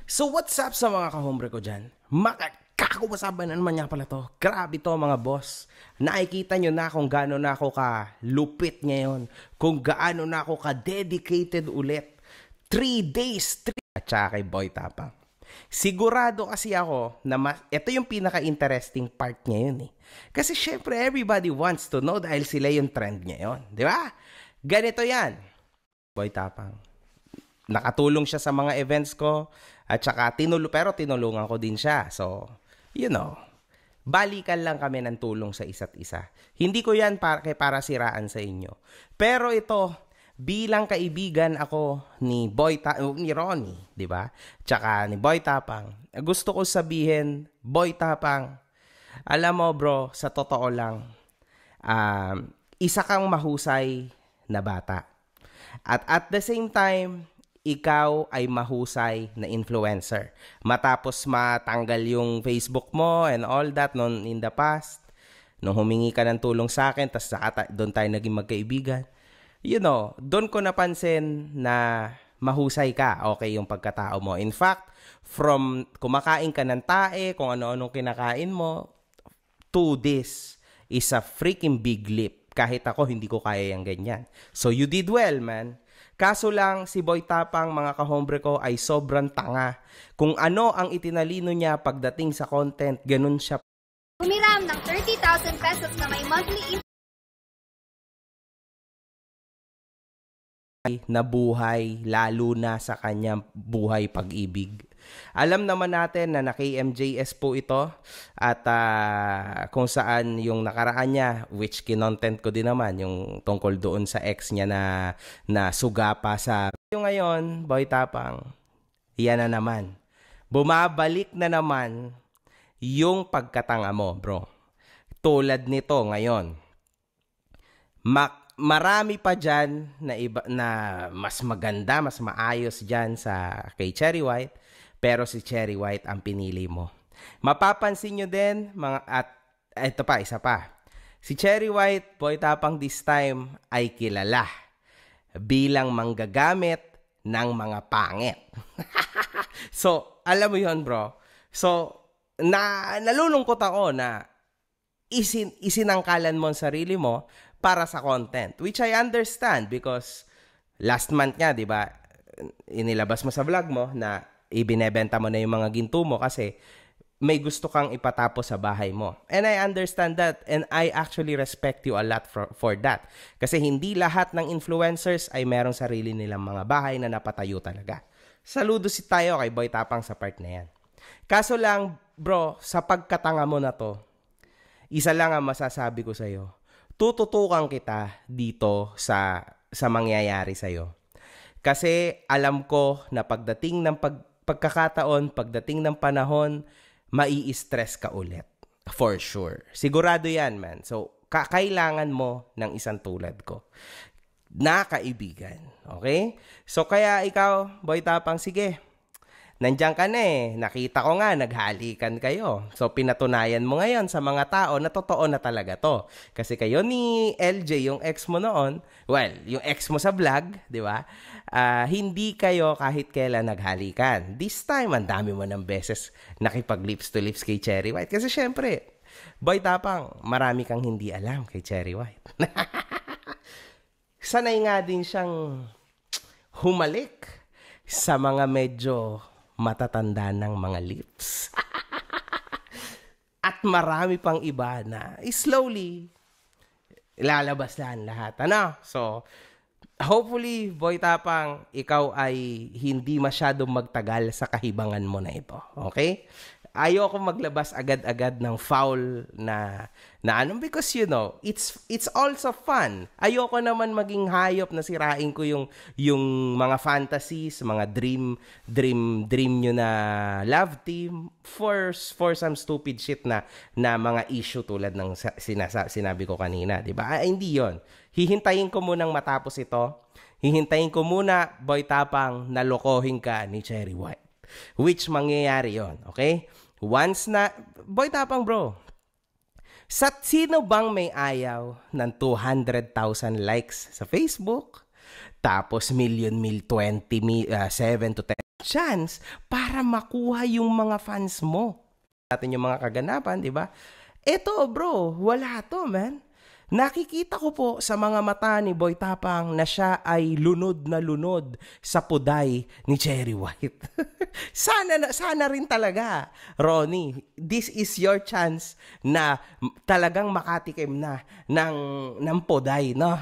So what's up sa mga kahombre ko dyan? Makakawasaban na naman niya pala to. Grabe to mga boss. Nakikita nyo na kung gaano na ako ka-lupit ngayon. Kung gaano na ako ka-dedicated ulit. 3 days, 3 at saka kay Boy Tapang. Sigurado kasi ako na ito yung pinaka-interesting part ngayon eh. Kasi syempre everybody wants to know dahil sila yung trend ngayon. Di ba? Ganito yan. Boy Tapang. Nakatulong siya sa mga events ko at saka pero tinulungan ko din siya. So, you know, balikan lang kami ng tulong sa isa't isa. Hindi ko yan para siraan sa inyo. Pero ito, bilang kaibigan ako ni Ronnie, di ba? Tsaka ni Boy Tapang. Gusto ko sabihin, Boy Tapang, alam mo bro, sa totoo lang, isa kang mahusay na bata. At the same time, ikaw ay mahusay na influencer. Matapos matanggal yung Facebook mo and all that noon in the past, nung humingi ka ng tulong sa akin, tapos doon tayo naging magkaibigan, you know, doon ko napansin na mahusay ka, okay yung pagkatao mo. In fact, from kumakain ka ng tae, kung ano-anong kinakain mo, to this is a freaking big leap. Kahit ako, hindi ko kaya yung ganyan. So, you did well, man. Kaso lang, si Boy Tapang, mga kahombre ko, ay sobrang tanga. Kung ano ang itinalino niya pagdating sa content, ganun siya. Humiram ng 30,000 pesos na may monthly na buhay, lalo na sa kanyang buhay pag-ibig. Alam naman natin na naka-MJS po ito at kung saan yung nakaraan niya, which kinontent ko din naman, yung tungkol doon sa ex niya na suga pa sa... Yung ngayon, Boy Tapang, yan na naman. Bumabalik na naman yung pagkatanga mo, bro. Tulad nito ngayon. Marami pa dyan na mas maganda, mas maayos dyan kay Cherry White, pero si Cherry White ang pinili mo. Mapapansin nyo din, ito pa, isa pa. Si Cherry White, Boy Tapang this time, ay kilala bilang manggagamit ng mga pangit. So, alam mo yun, bro. So, nalulungkot ako na isinangkalan mo ang sarili mo para sa content, which I understand because last month nga, di ba, inilabas mo sa vlog mo na ibinebenta mo na yung mga ginto mo kasi may gusto kang ipatapos sa bahay mo. And I understand that and I actually respect you a lot for that. Kasi hindi lahat ng influencers ay merong sarili nilang mga bahay na napatayo talaga. Saludo tayo kay Boy Tapang sa part na yan. Kaso lang, bro, sa pagkatanga mo na to, isa lang ang masasabi ko sa'yo. Tututukan kita dito sa mangyayari sa'yo. Kasi alam ko na pagdating ng pagkakataon, pagdating ng panahon, mai-stress ka ulit. For sure. Sigurado yan, man. So, kailangan mo ng isang tulad ko na kaibigan. Okay? So, kaya ikaw, Boy Tapang, sige. Nandiyan ka na eh. Nakita ko nga, naghalikan kayo. So, pinatunayan mo ngayon sa mga tao na totoo na talaga to. Kasi kayo ni LJ, yung ex mo noon, well, yung ex mo sa vlog, di ba? Hindi kayo kahit kailan naghalikan. This time, ang dami mo ng beses nakipag-lips to lips kay Cherry White. Kasi syempre, Boy Tapang, marami kang hindi alam kay Cherry White. Sanay nga din siyang humalik sa mga medyo matatanda ng mga lips. At marami pang iba na slowly ilalabas lahat. Ano? So, hopefully, Boy Tapang, ikaw ay hindi masyadong magtagal sa kahibangan mo na ito. Okay? Ayoko maglabas agad-agad ng foul na ano because you know, it's also fun. Ayoko naman maging hayop na sirain ko yung mga fantasies, mga dream nyo na love team for some stupid shit na mga issue tulad ng sinabi ko kanina, 'di ba? Hindi 'yon. Hihintayin ko munang matapos ito. Hihintayin ko muna, Boy Tapang, na lokohin ka ni Cherry White. Which mangyayari 'yon, okay? Once na, Boy Tapang bro, sino bang may ayaw ng 200,000 likes sa Facebook? Tapos million, 20, 7 to 10 chance para makuha yung mga fans mo. Natin yung mga kaganapan, di ba? Eto bro, wala to man. Nakikita ko po sa mga mata ni Boy Tapang na siya ay lunod na lunod sa puday ni Cherry White. sana rin talaga, Ronnie. This is your chance na talagang makatikim na ng puday, no?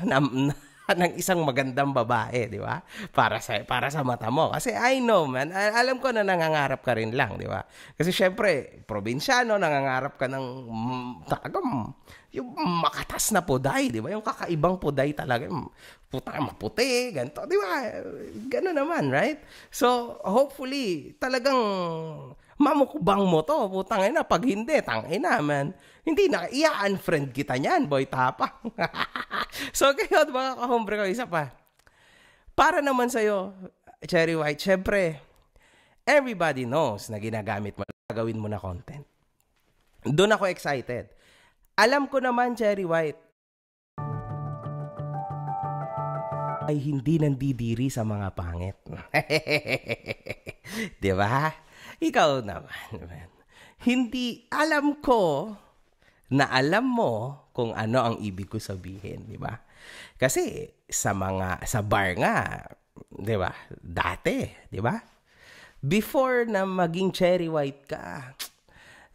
Ng isang magandang babae, di ba? Para sa mata mo. Kasi I know, man, alam ko na nangangarap ka rin lang, di ba? Kasi syempre, probinsyano, nangangarap ka ng talagang yung makatas na puday, di ba? Yung kakaibang puday talaga, maputi, ganito, di ba? Gano'n naman, right? So, hopefully, talagang mamukbang mo to, putang ina, pag hindi, tangina, man. Hindi na, i-unfriend kita niyan, Boy Tapang. So, kayo, mga kahombre ko, isa pa. Para naman sa'yo, Cherry White, syempre, everybody knows na ginagamit mo, gagawin mo na content. Doon ako excited. Alam ko naman, Cherry White, ay hindi nandidiri sa mga pangit. Di ba? Ikaw naman, man. Hindi, alam ko na alam mo kung ano ang ibig ko sabihin, di ba? Kasi sa bar nga, di ba? Dati, di ba? Before na maging Cherry White ka,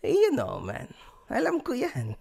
you know, man. Alam ko yan.